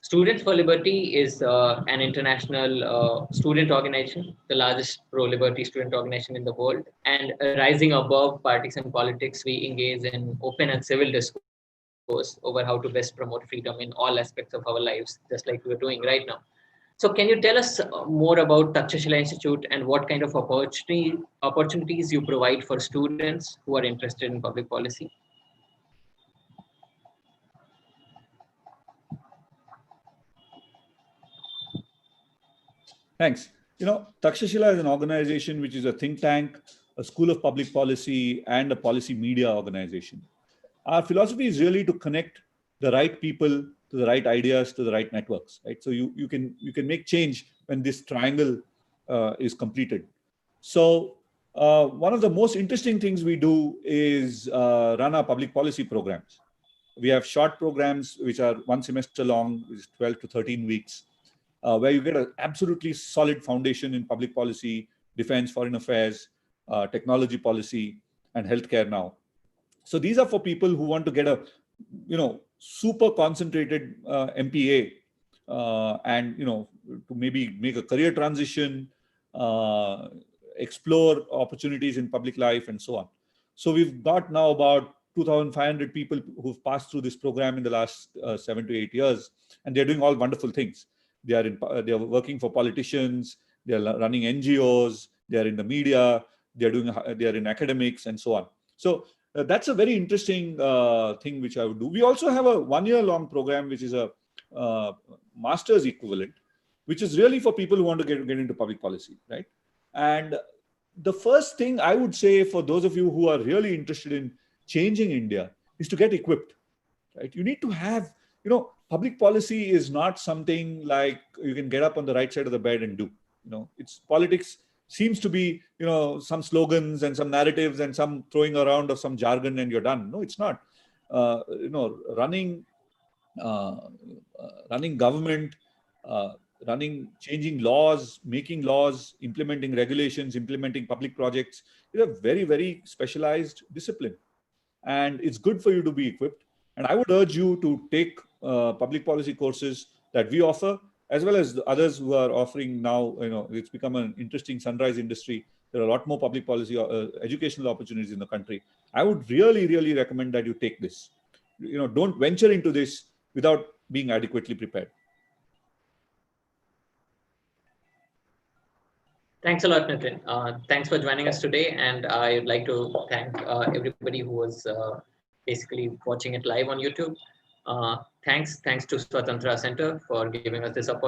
Students for Liberty is an international student organization, the largest pro liberty student organization in the world. And rising above partisan politics, we engage in open and civil discourse over how to best promote freedom in all aspects of our lives, just like we're doing right now. So, can you tell us more about Takshashila Institute and what kind of opportunities you provide for students who are interested in public policy? Thanks. Takshashila is an organization which is a think tank, a school of public policy, and a policy media organization. Our philosophy is really to connect the right people to the right ideas to the right networks, right? So you can make change when this triangle is completed. So one of the most interesting things we do is run our public policy programs. We have short programs which are one semester long, which is 12 to 13 weeks, where you get an absolutely solid foundation in public policy, defense, foreign affairs, technology policy, and healthcare now. So these are for people who want to get a, super concentrated MPA, and to maybe make a career transition, explore opportunities in public life, and so on. So we've got now about 2,500 people who've passed through this program in the last 7 to 8 years, and they're doing all wonderful things. They are working for politicians, they are running NGOs, they are in the media, they are in academics, and so on. So that's a very interesting thing which I would do. We also have a 1-year long program which is a master's equivalent, which is really for people who want to get into public policy, right? And the first thing I would say for those of you who are really interested in changing India is to get equipped, right? You need to have, public policy is not something like you can get up on the right side of the bed and do. It's politics seems to be, some slogans and some narratives and some throwing around of some jargon and you're done. No, it's not. Running government, changing laws, making laws, implementing regulations, implementing public projects is a very, very specialized discipline. And it's good for you to be equipped. And I would urge you to take public policy courses that we offer, as well as the others who are offering now. It's become an interesting sunrise industry. There are a lot more public policy educational opportunities in the country. I would really, really recommend that you take this. Don't venture into this without being adequately prepared. Thanks a lot, Nitin. Thanks for joining us today. And I'd like to thank everybody who was basically watching it live on YouTube. Thanks to Swatantrata Center for giving us this opportunity.